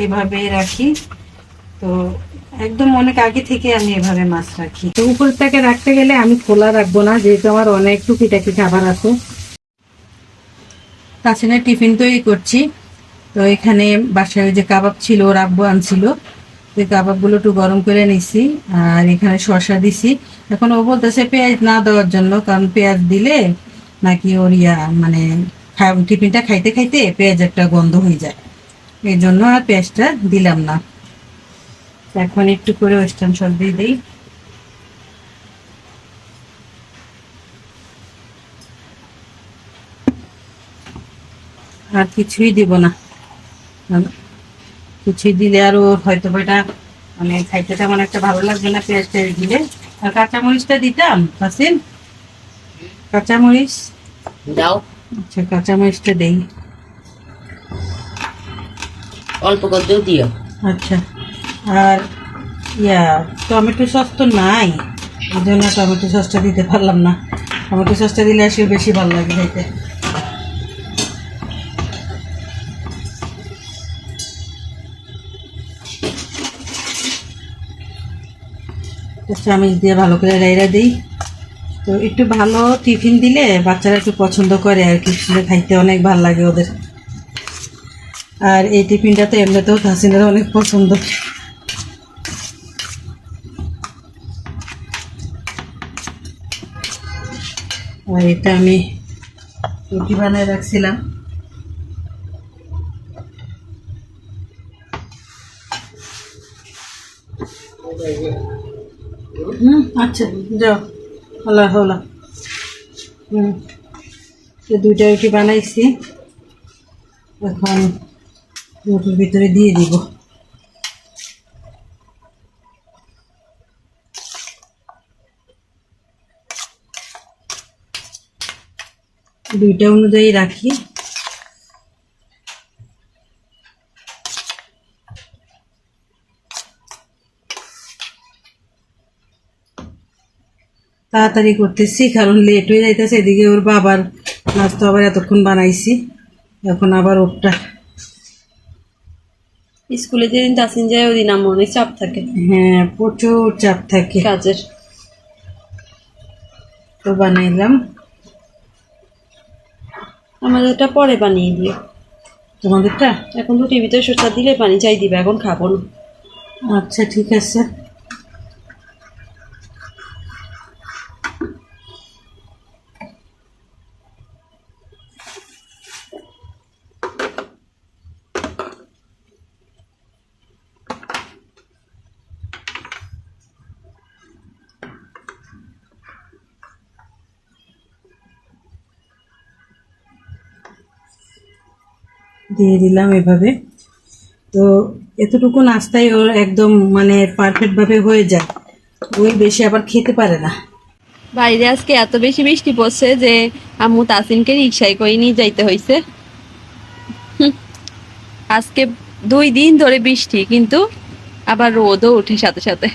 এভাবে রাখি। তো একদম অনেক আগে থেকে আমি এভাবে মাছ রাখি। তো উপরটাকে রাখতে গেলে আমি খোলা রাখবো না, যেহেতু আমার অনেক টুকিটাকি খাবার আছে। তাছাড়া টিফিন তৈরি করছি। তো এখানে বাসায় ওই যে কাবাব ছিল, ওর আব্বু আনছিল, ওই কাবাবগুলো একটু গরম করে নিছি। আর এখানে শসা দিছি। এখন ও বলতেছে পেঁয়াজ না দেওয়ার জন্য, কারণ পেঁয়াজ দিলে নাকি ওর মানে টিফিনটা খাইতে খাইতে পেঁয়াজ একটা গন্ধ হয়ে যায়, এই জন্য আর পেঁয়াজটা দিলাম না। এখন একটু করে ওয়েস্টার্ন সস দিয়ে দিই। আর কিছুই দিব না, কিছুই দিলে আর ওর হয়তো এটা মানে খাইতে তেমন একটা ভালো লাগবে না পেঁয়াজ টেয়াজ দিলে। আর কাঁচামরিচটা দিতাম ফাসিল, কাঁচামরিচ দাও। আচ্ছা, কাঁচামরিচটা দেই অল্প করে দিও। আচ্ছা। আর টমেটো সস তো নাই, এই জন্য টমেটো সসটা দিতে পারলাম না। টমেটো সসটা দিলে আসলে বেশি ভালো লাগে খাইতে। চামচ দিয়ে ভালো করে রাইরা দিই। তো একটু ভালো টিফিন দিলে বাচ্চারা একটু পছন্দ করে আর কি, খাইতে অনেক ভালো লাগে ওদের। আর এই টিফিনটা তো এমনিতেও হাসিনারা অনেক পছন্দ। আর এটা আমি রুটি বানিয়ে রাখছিলাম। আচ্ছা যাও, হলা হলা। দুইটা রুটি বানাইছি, এখন রুটির ভিতরে দিয়ে দিব। দুইটা অনুযায়ী রাখি। তাড়াতাড়ি করতেছি কারণ লেট হয়ে যাইতেছে। এদিকে ওর বাবার নাস্তা আবার এতক্ষণ বানাইছি, এখন আবার ওরটা। স্কুলে যেদিন তাসিন যায় ওদিন আমার অনেক চাপ থাকে। হ্যাঁ, প্রচুর চাপ থাকে কাজের। তো বানাইলাম। আমাদেরটা পরে বানিয়ে দিও। তোমাদেরটা এখন রুটির ভিতরে শসা দিলে পানি চাই দিবে, এখন খাবো না। আচ্ছা ঠিক আছে। দিয়ে দিলাম এভাবে। তো এতটুকু নাস্তায় ওর একদম মানে পারফেক্ট ভাবে হয়ে যায়, ওই বেশি আবার খেতে পারে না। বাইরে আজকে এত বেশি বৃষ্টি পড়ছে যে আম্মু তাসিনকে রিক্সায় করে নিয়ে যাইতে হয়েছে। আজকে 2 দিন ধরে বৃষ্টি, কিন্তু আবার রোদও উঠে সাথে সাথে।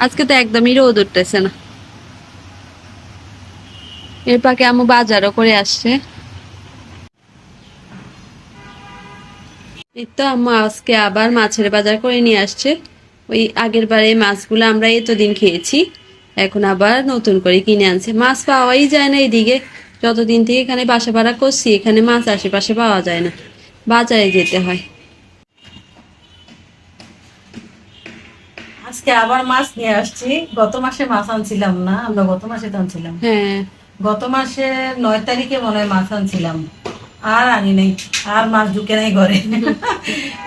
আজকে তো একদমই রোদ উঠতেছে না। এর পাকে আম্মু বাজারও করে আসছে। এই তো আম্মু আজকে আবার মাছের বাজার করে নিয়ে আসছে। ওই আগের বারে মাছগুলো আমরা এতদিন খেয়েছি, এখন আবার নতুন করে কিনে আনছে। মাছ পাওয়াই যায় না এদিকে, যতদিন থেকে এখানে বাসা ভাড়া করছি এখানে মাছ আশেপাশে পাওয়া যায় না, বাজারে যেতে হয়। আজকে আবার মাছ নিয়ে আসছি। গত মাসে মাছ আনছিলাম না আমরা, গত মাসে তো আনছিলাম। হ্যাঁ, গত মাসে 9 তারিখে মনে হয় মাছ আনছিলাম, আর আনি নাই। আর মাছ ঢুকে নাই ঘরে।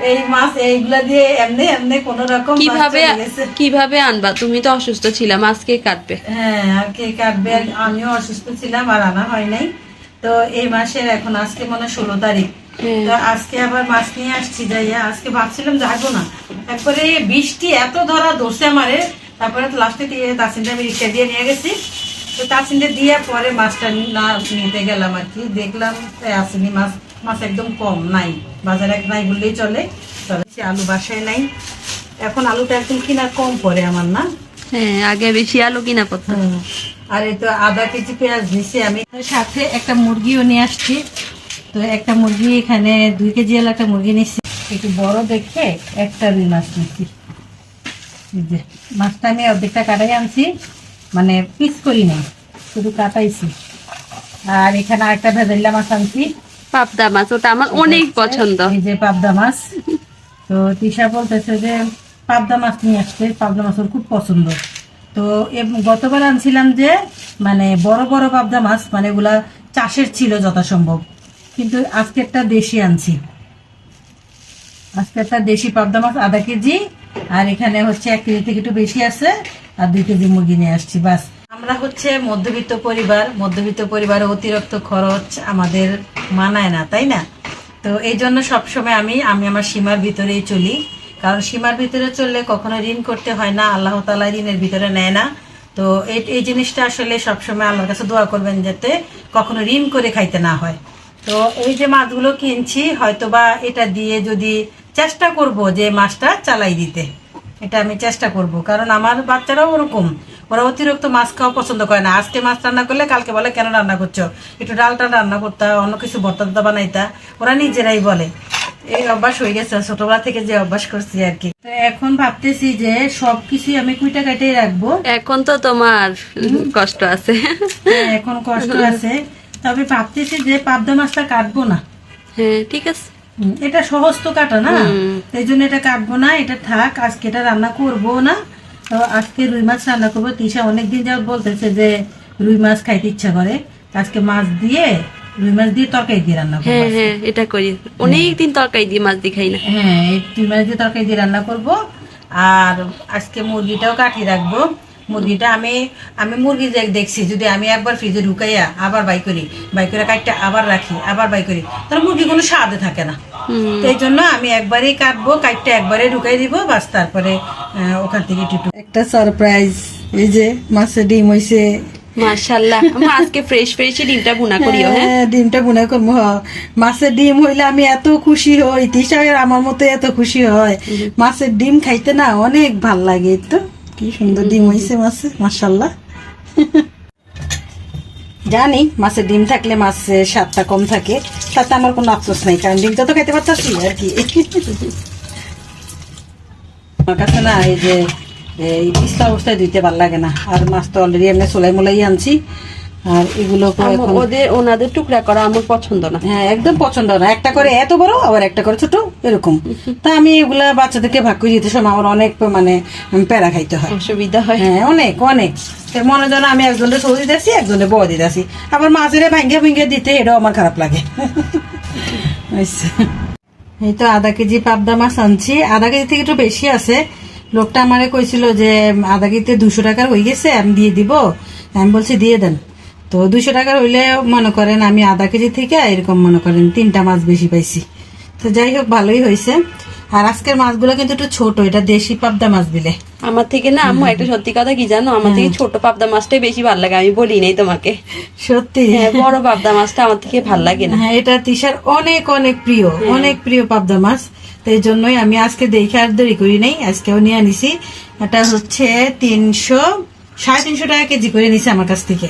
এই মাছ এইগুলা দিয়ে এমনি এমনি কোন রকম কিভাবে আনবা? তুমি তো অসুস্থ ছিলাম, আজকে কাটবে। হ্যাঁ, আর কে কাটবে? আমিও অসুস্থ ছিলাম, আর আনা হয় নাই। তো এই মাসের এখন আজকে মনে 16 তারিখ। তো আজকে আবার মাছ নিয়ে আসছি। যাইয়া আজকে ভাবছিলাম যাবো না, একবারে বৃষ্টি এত ধরা ধরছে আমারে। তারপরে লাস্টে তাসিনটা আমি রিক্সা দিয়ে নিয়ে গেছি। তো তাসিনটা দিয়ে পরে মাছটা না নিতে গেলাম আর কি, দেখলাম আসেনি মাছ। মাছ একদম কম, নাই, বাজারে নাই বললেই চলে। আলু বাসায় নাই, এখন আলুটা একদম কিনা কম পড়ে আমার, না? হ্যাঁ, আগে বেশি আলু কিনা করতাম। আর এই তো আধা কেজি পেঁয়াজ নিছি আমি, সাথে একটা মুরগিও নিয়ে আসছি। তো একটা মুরগি এখানে 2 কেজি একটা মুরগি নিচ্ছি। একটু বড় দেখে একটা রুই মাছ নিচ্ছি। এই যে মাছটা আমি অর্ধেকটা কাটাই আনছি, মানে পিস করি নাই, শুধু কাটাইছি। আর এখানে আরেকটা ভেজাইলা মাছ আনছি, পাবদা মাছ, ওটা আমার অনেক পছন্দ। এই যে পাবদা মাছ। তো তিশা বলতেছে যে পাবদা মাছ নিয়ে আসতে, পাবদা মাছ ওর খুব পছন্দ। তো গতবার আনছিলাম যে মানে বড় বড় পাবদা মাছ, মানে এগুলা চাষের ছিল যথাসম্ভব, কিন্তু আজকে একটা দেশি আনছি। আজকে একটা দেশি পাবদা মাছ আধা কেজি, আর এখানে হচ্ছে 1 কেজি থেকে একটু বেশি আছে, আর 2 কেজি মুরগি নিয়ে আসছি বাস। আমরা হচ্ছে মধ্যবিত্ত পরিবার, মধ্যবিত্ত পরিবারে অতিরিক্ত খরচ আমাদের মানায় না, তাই না? তো এই জন্য সবসময় আমি আমার সীমার ভিতরেই চলি, কারণ সীমার ভিতরে চললে কখনো ঋণ করতে হয় না, আল্লাহ তাআলা ঋণের ভিতরে নেয় না। তো এই জিনিসটা আসলে সবসময় আল্লাহর কাছে দোয়া করবেন যাতে কখনো ঋণ করে খাইতে না হয়। তো এই যে মাছগুলো কিনছি, হয়তোবা এটা দিয়ে যদি চেষ্টা করব যে মাছটা চালাই দিতে, এটা আমি চেষ্টা করব, কারণ আমার বাচ্চারাও ওরকম, ওরা অতিরিক্ত মাছ খাওয়া পছন্দ করে না। আজকে মাছ রান্না করলে কালকে বলে কেন রান্না করছো, একটু ডালটা রান্না করতা, অন্য কিছু ভর্তা বানাইতা, ওরা নিজেরাই বলে। এই অভ্যাস হয়ে গেছে ছোটবেলা থেকে, যে অভ্যাস করছি আর কি। তো এখন ভাবতেছি যে সবকিছু আমি কুইটা কাটাই রাখবো। এখন তো তোমার কষ্ট আছে। হ্যাঁ, এখন কষ্ট আছে, তবে ভাবতেছি যে পাবদা মাছটা কাটবো না। হ্যাঁ ঠিক আছে, এটা সহজ তো কাটা না, এই জন্য এটা কাটবো না, এটা থাক। আজকে এটা রান্না করবো না, তো আজকে রুই মাছ রান্না করবো। তিশা অনেকদিন যাবত বলতেছে যে রুই মাছ খাইতে ইচ্ছা করে, আজকে মাছ দিয়ে রুই মাছ দিয়ে তরকারি দিয়ে রান্না করবো। হ্যাঁ হ্যাঁ এটা করি, অনেকদিন তরকারি দিয়ে মাছ দিয়ে খাই না। হ্যাঁ, এই রুই মাছ দিয়ে তরকারি দিয়ে রান্না করবো। আর আজকে মুরগিটাও কাটিয়ে রাখবো। মুরগিটা আমি মুরগি দেখছি, যদি আমি একবার ফ্রিজে ঢুকাইয়া আবার বাই করে কাটটা আবার রাখি, আবার বাই করি, তাহলে মুরগি কোনো স্বাদে থাকে না। তো এই জন্য আমি একবারেই কাটবো, কাটটা একবারে ঢুকাই দিব, বাস। তারপরে ওখান থেকে একটা সারপ্রাইজ, এই যে মাছের ডিম হইছে। মাশাআল্লাহ, আমি আজকে ফ্রেশ ডিমটা ভুনা করিও। হ্যাঁ ডিমটা ভুনা করবো। মাছের ডিম হইলে আমি এত খুশি হই, তিশার আমার মতো এত খুশি হয়। মাছের ডিম খাইতে না অনেক ভাল লাগে। তো কি সুন্দর ডিম হয়েছে মাছে, মাশাআল্লাহ। জানি মাছের ডিম থাকলে মাছের স্বাদটা কম থাকে, তাতে আমার কোনো আফসোস নাই, কারণ ডিমটা তো খাইতে পারতাছি আর কি। আমার কাছে না এই যে এই পিছলা অবস্থায় দিতে ভালো লাগে না, আর মাছ তো অলরেডি এমনি সোলাই মোলাই আনছি, আর এগুলো ওনাদের টুকরা করা আমার পছন্দ না। হ্যাঁ, একদম পছন্দ না। একটা করে এত বড়, আবার একটা করে ছোট, এরকম। তা আমি এগুলা বাচ্চাদেরকে ভাগ করে দিতে সময় আমার অনেক মানে প্যারা খাইতে হয়, অসুবিধা হয়। হ্যাঁ, অনেক অনেক। মনে যেন আমি একজনের সবজি দিতেছি, একজনের বড় দিতেছি, আবার মাছের ভাঙ্গে দিতে এটাও আমার খারাপ লাগে। এই তো আধা কেজি পাবদা মাছ আনছি, আধা কেজি থেকে একটু বেশি আছে। লোকটা আমারে কইছিল যে আধা কেজিতে 200 টাকার হয়ে গেছে, আমি দিয়ে দিব। আমি বলছি দিয়ে দেন। তো 200 টাকার হইলে মনে করেন আমি আধা কেজি থেকে এরকম মনে করেন 3টা মাছ বেশি পাইছি। তো যাই হোক, ভালোই হয়েছে। আর আজকের মাছগুলো কিন্তু একটু ছোট, এটা দেশি পাবদা মাছ দিলে। আমার থেকে না আম্মু একটা সত্যি কথা কি জানো, আমার থেকে ছোট পাবদা মাছটাই বেশি ভালো লাগে। আমি বলি নাই তোমাকে, সত্যি। হ্যাঁ, বড় পাবদা মাছটা আমার থেকে ভালো লাগে না। হ্যাঁ, এটা তিশার অনেক অনেক প্রিয়, অনেক প্রিয় পাবদা মাছ। তো এই জন্যই আমি আজকে দেখে আর দেরি করি নাই, আজকেও নিয়ে আনিছি। এটা হচ্ছে 300-350 টাকা কেজি করে নিছে আমার কাছ থেকে,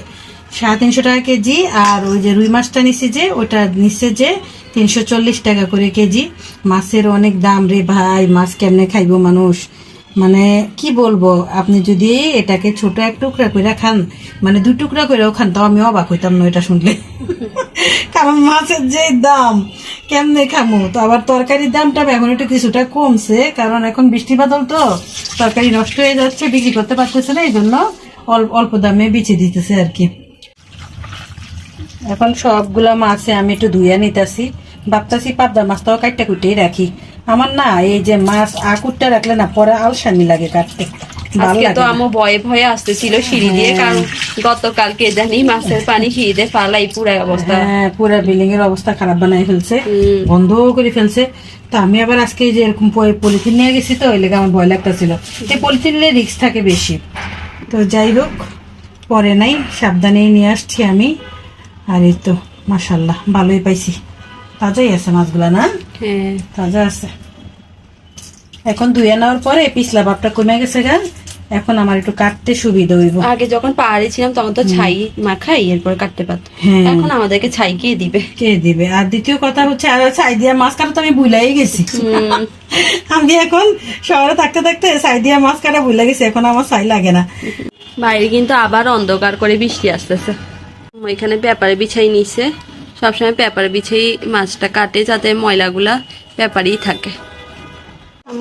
350 টাকা কেজি। আর ওই যে রুই মাছটা নিচ্ছে যে, ওটা নিচ্ছে যে 340 টাকা করে কেজি। মাছের অনেক দাম রে ভাই, মাছ কেমনে খাইবো মানুষ, মানে কি বলবো। আপনি যদি এটাকে ছোট এক টুকরা করে খান, মানে 2 টুকরা করেও খান, তাও আমি অবাক হইতাম না এটা শুনলে। কারণ মাছের যে দাম, কেমনে খামো। তো আবার তরকারির দামটা এখন একটু কিছুটা কমছে, কারণ এখন বৃষ্টি বাদল, তো তরকারি নষ্ট হয়ে যাচ্ছে, বিক্রি করতে পারতেছে না, এই জন্য অল্প দামে বেচে দিতেছে আর কি। এখন সবগুলা মাছে আমি একটু ধুইয়া নিতেছি, ভাবতেছি পাবদা মাছটাও কাটটা কুটেই রাখি। আমার না এই যে মাছ আকুটটা রাখলে না পরে আলসামি লাগে কাটতে, আজকে তো আমার ভয়ে আসতেছিল সিঁড়ি দিয়ে, কারণ গতকালকে জানি মাছের পানি সিঁড়িতে ফালাই পুরা অবস্থা। হ্যাঁ, পুরা বিল্ডিং এর অবস্থা খারাপ বানাই ফেলছে, বন্ধ করে ফেলছে। তো আমি আবার আজকে যে এরকম পলিথিন নিয়ে গেছি, তো ওই লেগে আমার ভয় লাগতেছিল। এই পলিথিন নিয়ে রিস্ক থাকে বেশি। তো যাই হোক, পরে নাই, সাবধানেই নিয়ে আসছি আমি। আর এই তো মাশাআল্লাহ ভালোই পাইছি, তাজাই আছে মাছগুলা না? হ্যাঁ, তাজা আছে। এখন ধুয়ে নেওয়ার পরে পিছলা ভাবটা কমে গেছে গা, এখন আমার একটু কাটতে সুবিধা হইব। আগে যখন পাহাড়ে ছিলাম তখন তো ছাই মাখাই এরপর কাটতে পারতো, হ্যাঁ। এখন আমাদেরকে ছাই কে দিবে? কে দিবে? আর দ্বিতীয় কথা হচ্ছে আর ছাই দিয়া মাছ কাটা তো আমি ভুলাই গেছি। আমি এখন শহরে থাকতে থাকতে ছাই দিয়া মাছ কাটা ভুলে গেছি, এখন আমার ছাই লাগে না। বাইরে কিন্তু আবার অন্ধকার করে বৃষ্টি আসতেছে। এখানে পেপারে বিছাই নিছে, সবসময় পেপারে বিছাই মাছটা কাটে যাতে ময়লাগুলা পেপারেই থাকে।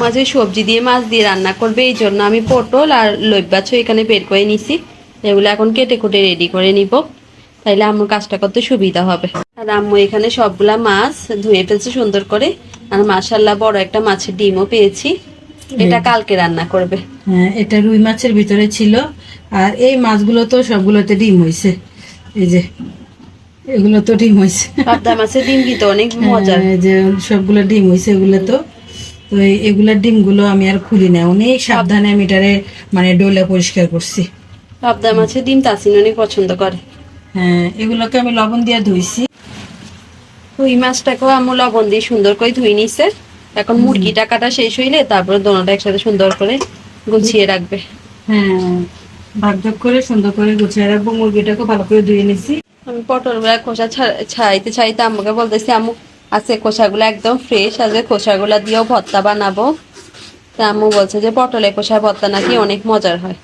মাঝে সবজি দিয়ে মাছ দিয়ে রান্না করবে, এই জন্য আমি পটল আর লইবাছো এখানে বের করে নিছি, এগুলো এখন কেটে কুটে রেডি করে নিব, তাইলে আম্মুর কাজটা করতে সুবিধা হবে। আর আম্মু এখানে সবগুলা মাছ ধুয়ে ফেলছে সুন্দর করে, আর মাশাআল্লাহ বড় একটা মাছের ডিমও পেয়েছি, এটা কালকে রান্না করবে। হ্যাঁ, এটা রুই মাছের ভিতরে ছিল, আর এই মাছগুলো তো সবগুলোতে ডিম হইছে, এই যে এগুলো তো ডিম হইছে। পাবদা মাছের ডিম কিন্তু অনেক মজার। এই যে সবগুলো ডিম হইছে, এগুলো তো এগুলার ডিমগুলো আমি আর খুলি না, অনেক সাবধানে আমি এটারে মানে ডোলে পরিষ্কার করছি। পাবদা মাছের ডিম তাসিন অনেক পছন্দ করে। হ্যাঁ, এগুলোকে আমি লবণ দিয়ে ধুইছি। রুই মাছটাকেও আম্মু লবণ দিয়ে সুন্দর করে ধুই নিছে, এখন মুরগিটা কাটা শেষ হইলে তারপরে দোনোটা একসাথে সুন্দর করে গুছিয়ে রাখবে। হ্যাঁ, ভাগ করে সুন্দর করে গুছিয়ে রাখবো। মুরগিটাকে ভালো করে ধুয়ে নিছি। আমি পটলগুলা খোসা ছাড়াইতে ছাড়াইতে আম্মুকে বলতেছি, আম্মু আজকে খোসাগুলো একদম ফ্রেশ, আজকে খোসাগুলা দিয়েও ভর্তা বানাবো। তা আম্মু বলছে যে পটলের খোসা ভর্তা নাকি অনেক মজার হয়।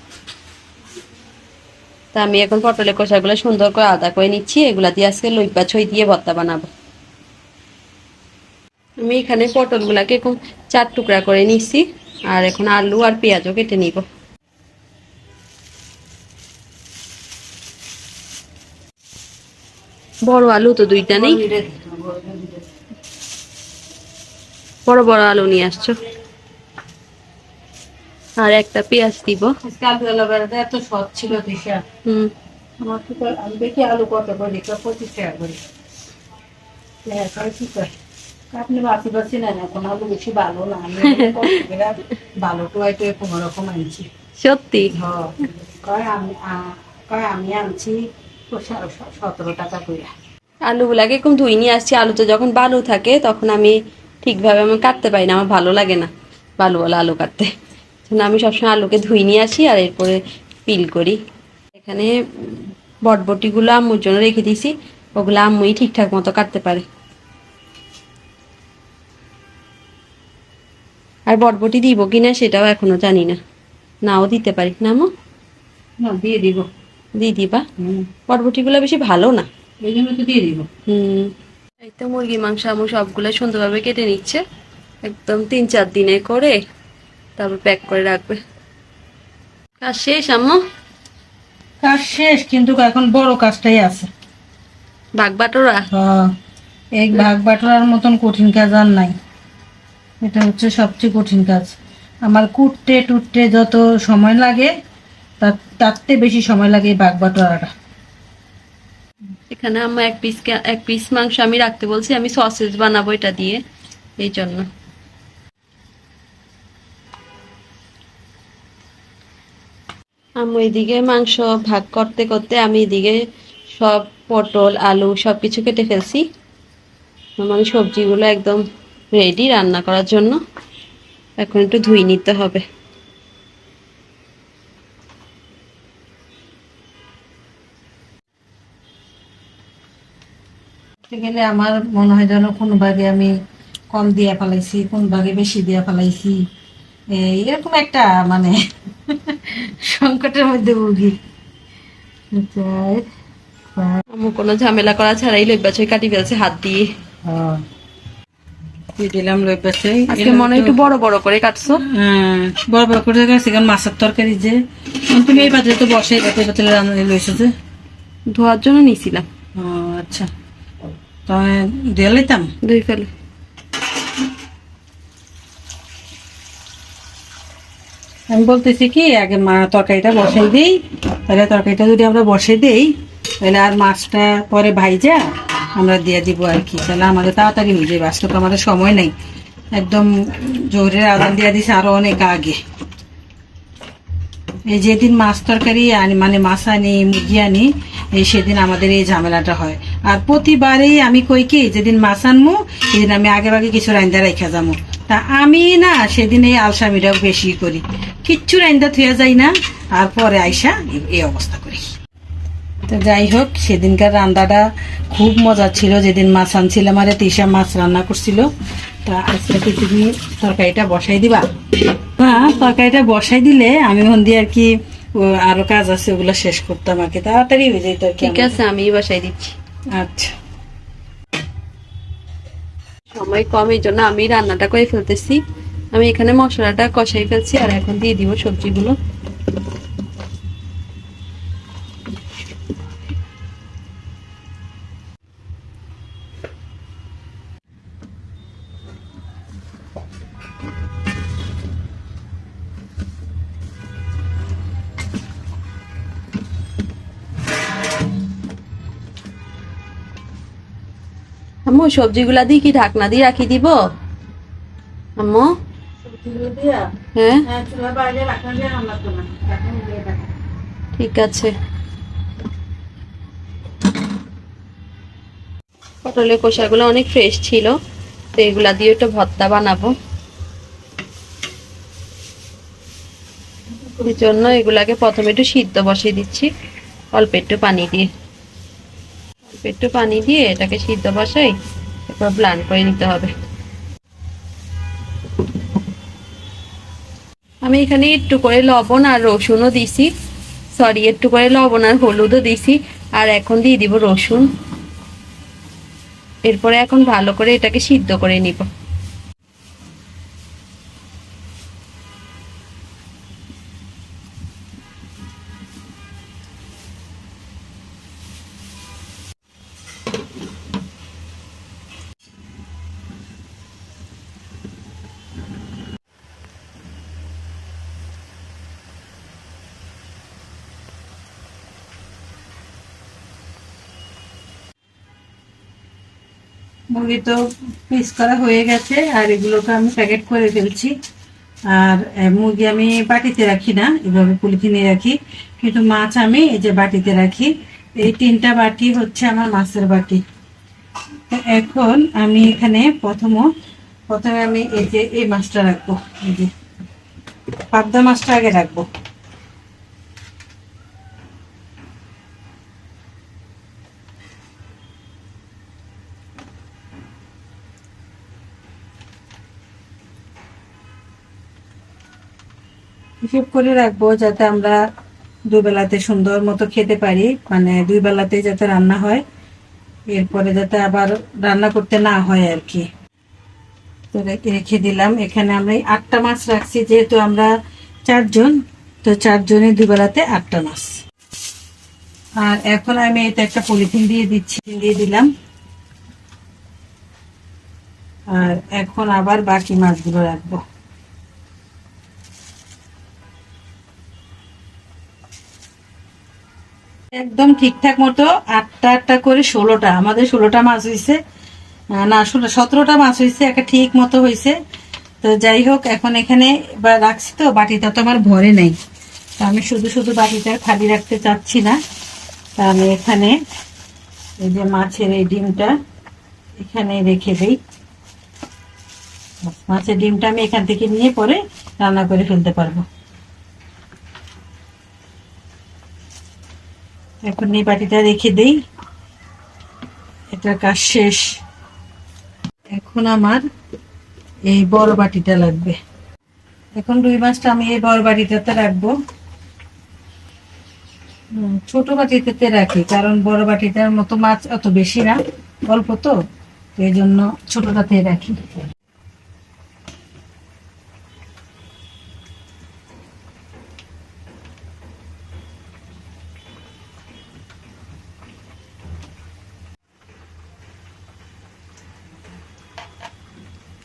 তা আমি এখন পটলের খোসাগুলো সুন্দর করে আদা করে নিচ্ছি, এগুলা দিয়ে আজকে লইপা ছই দিয়ে ভর্তা বানাবো। আমি এখানে পটলগুলাকে এরকম 4 টুকরা করে নিচ্ছি, আর এখন আলু আর পেঁয়াজও কেটে নিব। বড় আলু তো 2টা নেই, বড় বড় আলু নিয়ে আসছো। আর একটা পেঁয়াজ দিব। এত সৎ ছিল দিশা। আমার কি আমি দেখি আলু কত করে 25 টাকা করে। কি করে আপনি বাঁচি বাঁচি নেন, এখন আলু বেশি ভালো না, আমি ভালো টোয়াইতে কোনো রকম আনছি। সত্যি? আমি আনছি 17 টাকা করে। আলুগুলাকে এরকম ধুই নিয়ে আসছি, আলুতে যখন বালু থাকে তখন আমি ঠিকভাবে আমি কাটতে পারি না, আমার ভালো লাগে না বালুওয়ালা আলু কাটতে। আমি সবসময় আলুকে ধুই নিয়ে আসি আর এরপরে পিল করি। এখানে বটবটিগুলো আম্মুর জন্য রেখে দিয়েছি, ওগুলো আম্মুই ঠিকঠাক মতো কাটতে পারে। আর বটবটি দিব কিনা সেটাও এখনো জানি না, নাও দিতে পারি। না আম্মু? না, দিয়ে দিব। দিয়ে দিবা? বটবটিগুলো বেশি ভালো না, এই জন্য তো দিয়ে দিব। এই তো মুরগি মাংস আম্মু সবগুলো সুন্দরভাবে কেটে নিচ্ছে, একদম 3-4 দিনে করে তারপর প্যাক করে রাখবে। কাজ শেষ আম্মু? কাজ শেষ, কিন্তু এখন বড় কাজটাই আছে, ভাগ বাটোরা। এই ভাগ বাটোরার মতন কঠিন কাজ আর নাই। এটা হচ্ছে সবচেয়ে কঠিন কাজ। আমার কুটতে টুটতে যত সময় লাগে তার চেয়ে বেশি সময় লাগে এই ভাগ বাটোরাটা। এখানে আম্মু এক পিস মাংস আমি রাখতে বলছি, আমি সসেজ বানাবো এটা দিয়ে, এই জন্য। আম্মু এদিকে মাংস ভাগ করতে করতে আমি এদিকে সব পটল আলু সবকিছু কেটে ফেলছি, মানে সবজিগুলো একদম রেডি রান্না করার জন্য। এখন একটু ধুই নিতে হবে। গেলে আমার মনে হয় যেন কোন ভাগে আমি কম দিয়া ফেলাইছি, কোন ভাগে বেশি দিয়া ফেলাইছি, এরকম একটা মানে সংকটের মধ্যে ভুগি। আম্মু কোনো ঝামেলা করা ছাড়াই লইবা ছই কাটি ফেলছে হাত দিয়ে। দিলাম লই পাশে। আজকে মনে হয় একটু বড় বড় করে কাটছো। বড় বড় করে কাটছি, কারণ মাছের তরকারি যে তুমি এই পাত্রে তো বসে পাত্রে রান্না লইছো যে, ধোয়ার জন্য নিছিলাম। আচ্ছা, তাহলে দিয়ে লইতাম। ধুই ফেলে আমি বলতেছি কি আগে তরকারিটা বসাই দিই, তাহলে তরকারিটা যদি আমরা বসাই দিই তাহলে আর মাছটা পরে ভাইজা আমরা দিয়ে দিব আর কি, তাহলে আমাদের তাড়াতাড়ি হয়ে যাবে। আজকে তো আমাদের সময় নেই, একদম জোরের আদান দিয়ে দিছে আরো অনেক আগে। এই যেদিন মাছ তরকারি আনি মানে মাছ আনি মুরগি আনি সেদিন আমাদের এই ঝামেলাটা হয়। আর প্রতিবারেই আমি কই কি যেদিন মাছ আনমু সেদিন আমি আগে আগে কিছু রান্দা রেখা যাবো। তা আমি না সেদিন এই আলসামিটাও বেশি করি, কিচ্ছু রান্দা থুয়া যাই না, আর পরে আইসা এই অবস্থা করি। তো যাই হোক, সেদিনকার রান্নাটা খুব মজা ছিল। যেদিন মাছ আনছিলাম আর তিশা মাছ রান্না করছিল। তা আজকে কি তুমি তরকারিটা বসাই দিবা? হ্যাঁ, তরকারিটা বসাই দিলে আমি মন দিয়ে আর কি আরো কাজ আছে ওগুলো শেষ করতাম আর কি, তাড়াতাড়ি হয়ে যেত আর কি। ঠিক আছে, আমি বসাই দিচ্ছি। আচ্ছা, সময় কম, এই জন্য আমি রান্নাটা করে ফেলতেছি। আমি এখানে মশলাটা কষাই ফেলছি আর এখন দিয়ে দিব সবজিগুলো। আম্মু সবজিগুলা দিয়ে কি ঢাকনা দিয়ে রাখি দিব? আম্মু হ্যাঁ, ঠিক আছে। পটলের কোষাগুলো অনেক ফ্রেশ ছিল, তো এগুলা দিয়ে একটু ভর্তা বানাবো। এই জন্য এগুলাকে প্রথমে একটু সিদ্ধ বসিয়ে দিচ্ছি অল্প একটু পানি দিয়ে। অল্প একটু পানি দিয়ে এটাকে সিদ্ধ বসাই, এরপর ব্লান্ড করে নিতে হবে। আমি এখানে একটু করে লবণ আর রসুনও দিছি, সরি একটু করে লবণ আর হলুদও দিছি, আর এখন দিয়ে দিব রসুন। এরপরে এখন ভালো করে এটাকে সিদ্ধ করে নিব। মুরগি তো পিস করা হয়ে গেছে, আর এগুলোকে আমি প্যাকেট করে ফেলছি। আর মুরগি আমি বাটিতে রাখি না, এভাবে পলিথিনে রাখি, কিন্তু মাছ আমি এই যে বাটিতে রাখি। এই 3টা বাটি হচ্ছে আমার মাছের বাটি। এখন আমি এখানে প্রথমে আমি এই যে এই মাছটা রাখবো, এই যে পাবদা মাছটা আগে রাখবো। হিসেব করে রাখবো যাতে আমরা দুবেলাতে সুন্দর মতো খেতে পারি, মানে 2 বেলাতে যাতে রান্না হয়, এরপরে যাতে আবার রান্না করতে না হয় আর কি। তো রেখে দিলাম। এখানে আমরা 8টা মাছ রাখছি, যেহেতু আমরা 4 জন, তো 4 জনের 2 বেলাতে 8টা মাছ। আর এখন আমি এটা একটা পলিথিন দিয়ে দিলাম। আর এখন আবার বাকি মাছগুলো রাখবো। একদম ঠিকঠাক মতো 8টা করে 16টা, আমাদের 16টা মাছ হয়েছে, না 17টা মাছ হয়েছে, একটা ঠিক মতো হয়েছে। তো যাই হোক, এখন এখানে রাখছি, তো বাটিটা তো আমার ভরে নেই, তো আমি শুধু বাটিটা খালি রাখতে চাচ্ছি না। তা আমি এখানে এই যে মাছের এই ডিমটা এখানে রেখে দিই। মাছের ডিমটা আমি এখান থেকে নিয়ে পরে রান্না করে ফেলতে পারবো। এখন এই বাটিটা রেখে দেই, এটার কাজ শেষ। এখন আমার এই বড় বাটিটা লাগবে। এখন রুই মাছটা আমি এই বড় বাটিটাতে রাখবো। ছোট বাটিতে রাখি, কারণ বড় বাটিটার মতো মাছ অত বেশি না, অল্প তো, এই জন্য ছোটটাতে রাখি।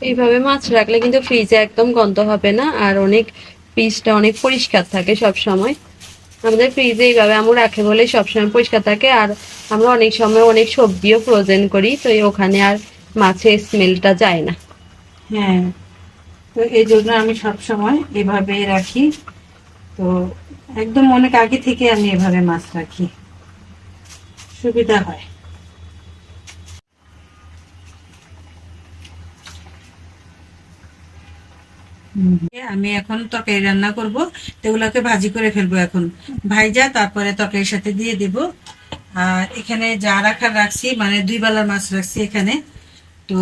এইভাবে মাছ রাখলে কিন্তু ফ্রিজে একদম গন্ধ হবে না, আর অনেক ফ্রিজটা অনেক পরিষ্কার থাকে সব সময়। আমাদের ফ্রিজে এইভাবে আমরা রাখে বলে সবসময় পরিষ্কার থাকে। আর আমরা অনেক সময় অনেক সবজিও ফ্রোজেন করি, তো ওখানে আর মাছের স্মেলটা যায় না। হ্যাঁ, তো এই জন্য আমি সব সময় এভাবে রাখি। তো একদম অনেক আগে থেকে আমি এভাবে মাছ রাখি, সুবিধা হয়। আমি এখন তরকারি রান্না করব, এগুলোকে ভাজি করে ফেলবো এখন, ভাইজা তারপরে তরকারির সাথে দিয়ে দিব। আর এখানে যা রাখার রাখছি, মানে 2 বেলার মাছ রাখছি এখানে। তো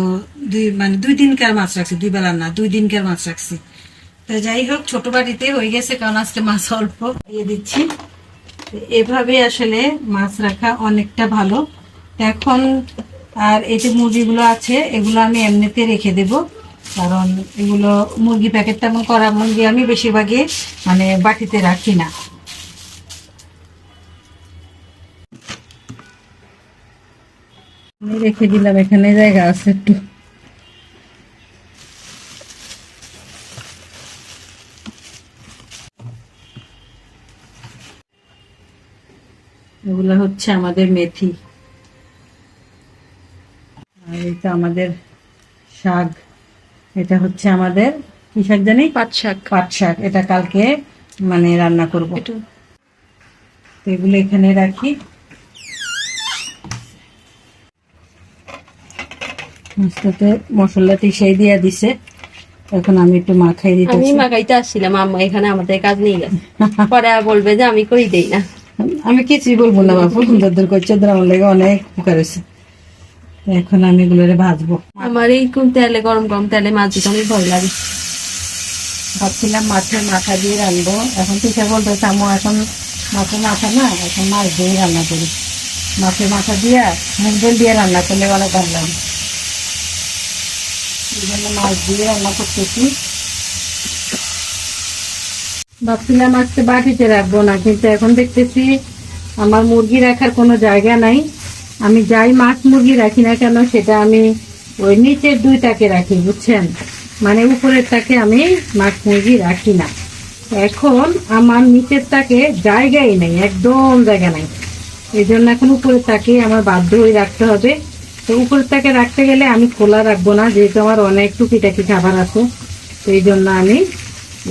দুই দিনকার মাছ রাখছি, 2 বেলার না, 2 দিনকার মাছ রাখছি। তো যাই হোক, ছোট বাড়িতে হয়ে গেছে, কারণ আজকে মাছ অল্প দিয়ে দিচ্ছি। এভাবে আসলে মাছ রাখা অনেকটা ভালো। এখন আর এই যে মুরগিগুলো আছে, এগুলো আমি এমনিতে রেখে দেব, কারণ এগুলো মুরগি প্যাকেট তেমন করা মুরগি আমি বেশিরভাগই মানে বাটিতে রাখি না। আমি রেখে দিলাম, এখানে জায়গা আছে একটু। এগুলো হচ্ছে আমাদের মেথি, আর এটা আমাদের শাক। এটা হচ্ছে আমাদের কি শাক জানি, পাট শাক। পাট শাক। এটা কালকে মানে রান্না করব। তো এগুলো এখানে রাখি। মাছটাতে মশলা সেই দিয়ে দিছে, এখন আমি একটু মাখাই দিতে। আমি মাখাইতে আসছিলাম, আম্মা এখানে আমাদের কাজ নিয়ে গেছে, পরে বলবে যে আমি কই দেই না। আমি কিছুই বলবো না বাপু, সুন্দর করছে, আমার লেগে অনেক উপকার হয়েছে। এখন আমি এগুলোরে ভাজবো। আমার এই তেলে, গরম গরম তেলে মাছ দিতে অনেক ভয় লাগে। ভাবছিলাম মাছের মাথা দিয়ে রাখবো, এখন পিঠা বলতে চামো, এখন মাছের মাথা না, এখন মাছ দিয়ে রান্না করি। মাছের মাথা দিয়া মুগ ডাল দিয়ে রান্না করলে অনেক ভালো লাগে, এই জন্য মাছ দিয়ে রান্না করতেছি। ভাবছিলাম আজকে বাটিতে রাখবো না, কিন্তু এখন দেখতেছি আমার মুরগি রাখার কোনো জায়গা নাই। আমি যাই মাছ মুরগি রাখি না কেন, সেটা আমি ওই নিচের 2টাকে রাখি, বুঝছেন, মানে উপরের টাকে আমি মাছ মুরগি রাখি না। এখন আমার নিচের টাকে জায়গাই নেই, একদম জায়গা নাই, এই জন্য এখন উপরের টাকে আমার বাধ্য হয়ে রাখতে হবে। তো উপরের টাকে রাখতে গেলে আমি খোলা রাখবো না, যেহেতু আমার অনেক টুকিটাকি খাবার আছে, তো এই জন্য আমি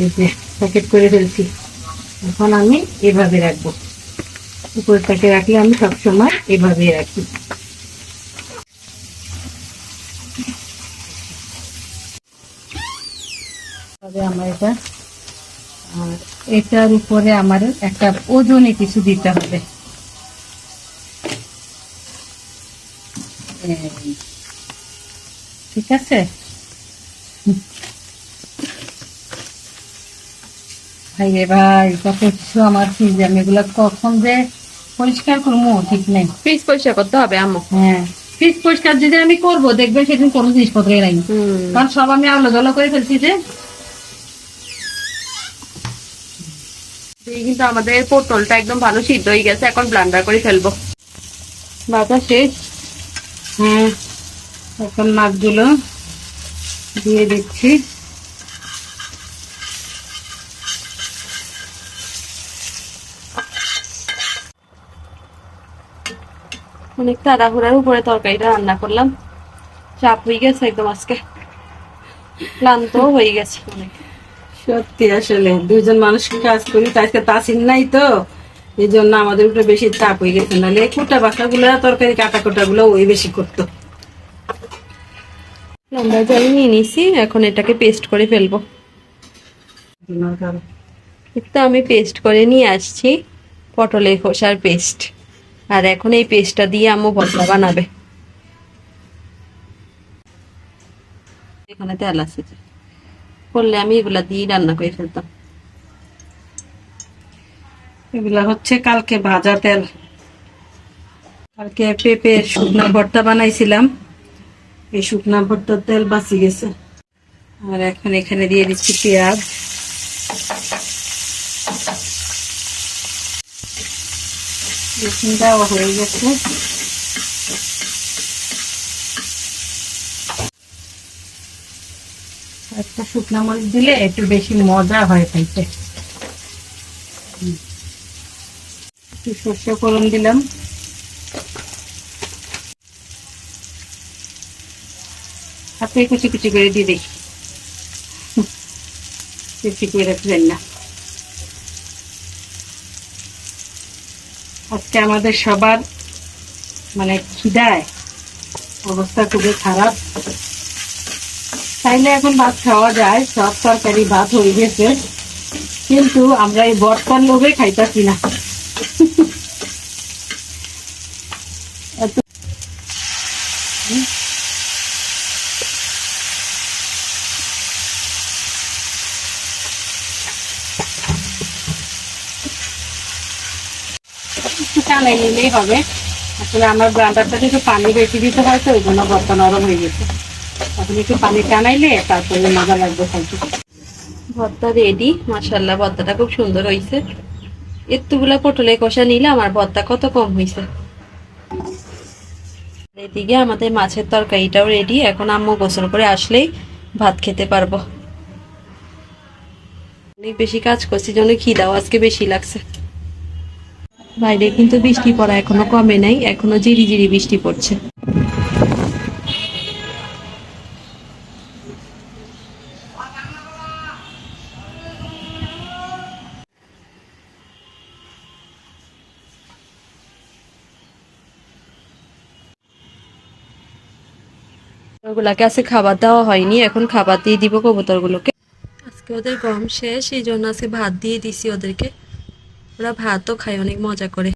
এই যে প্যাকেট করে ফেলছি। এখন আমি এভাবে রাখবো, উপরের টাকে রাখলে আমি সবসময় এভাবে রাখি। আমার এটা, আর এটার উপরে আমার একটা ওজনে কিছু দিতে হবে। ঠিক আছে, ভাই রে ভাই, কত কিছু আমার ফ্রিজে, আমি এগুলা কখন যে পরিষ্কার করবো ঠিক নেই। ফ্রিজ পরিষ্কার করতে হবে আম্মু। হ্যাঁ, ফ্রিজ পরিষ্কার যদি আমি করবো, দেখবেন সেদিন কোনো জিনিসপত্র নাই, কারণ সব আমি আলো জলো করে ফেলছি। যে কিন্তু আমাদের পটলটা একদম ভালো সিদ্ধ হয়ে গেছে, এখন ব্লান্ডার করে ফেলবো। বাটা শেষ। হ্যাঁ, এখন মাছগুলো দিয়ে দিচ্ছি। অনেক তাড়াহুড়ার উপরে তরকারিটা রান্না করলাম, চাপ হয়ে গেছে একদম, আজকে ক্লান্ত হয়ে গেছে অনেক। সত্যি, আসলে 2জন মানুষকে কাজ করি, আজকে তাসিন নাই, তো এই জন্য আমাদের উপরে বেশি চাপ হয়ে গেছে। নাহলে কুটা বাসা গুলা, তরকারি কাটা কোটা গুলো ওই বেশি করতো। লম্বা জল নিয়ে নিছি, এখন এটাকে পেস্ট করে ফেলবো। তো আমি পেস্ট করে নিয়ে আসছি, পটলের খোসার পেস্ট। আর এখন এই পেস্টটা দিয়ে আম্মু ভর্তা বানাবে। এখানে তেল আছে, করলে আমি এগুলা দিয়ে রান্না করে ফেলতাম। এগুলা হচ্ছে কালকে ভাজা তেল, কালকে পেঁপে শুকনা ভর্তা বানাইছিলাম, এই শুকনা ভর্তার তেল বাঁচি গেছে। আর এখন এখানে দিয়ে দিচ্ছি পেঁয়াজ। দেওয়া হয়ে গেছে। একটা শুকনা মরিচ দিলে একটু বেশি মজা হয় খাইতে। একটু সর্ষে ফোড়ন দিলাম, হাতে কুচি কুচি করে দিয়ে দিই, বেশি করে রাখবেন না। আজকে আমাদের সবার মানে খিদায় অবস্থা খুবই খারাপ। চাইলে এখন ভাত খাওয়া যায়, সব তরকারি ভাত হয়ে গেছে, কিন্তু আমরা এই বর্তার লোভে খাইতাছি না। একটু টানাই নিলেই হবে। আসলে আমার ব্রান্ডারটাতে একটু পানি বেশি দিতে হয়, তো ওই জন্য বর্তা নরম হয়ে গেছে। এখন একটু পানি টানাইলে তারপরে মজা লাগবে খাইতে। ভর্তা রেডি, মাশাআল্লাহ ভর্তাটা খুব সুন্দর হয়েছে। এতগুলা পটলের কষা নিলে আমার ভর্তা কত কম হয়েছে। এদিকে আমাদের মাছের তরকারিটাও রেডি। এখন আম্মু গোসল করে আসলেই ভাত খেতে পারবো। অনেক বেশি কাজ করছি জন্য খিদাও আজকে বেশি লাগছে। বাইরে কিন্তু বৃষ্টি পড়া এখনো কমে নাই, এখনো জিরি জিরি বৃষ্টি পড়ছে। ওগুলাকে আজকে খাবার দেওয়া হয়নি, এখন খাবার দিয়ে দিব কবুতরগুলোকে। আজকে ওদের গম শেষ, এই জন্য আজকে ভাত দিয়ে দিছি ওদেরকে। ওরা ভাতও খায় অনেক মজা করে।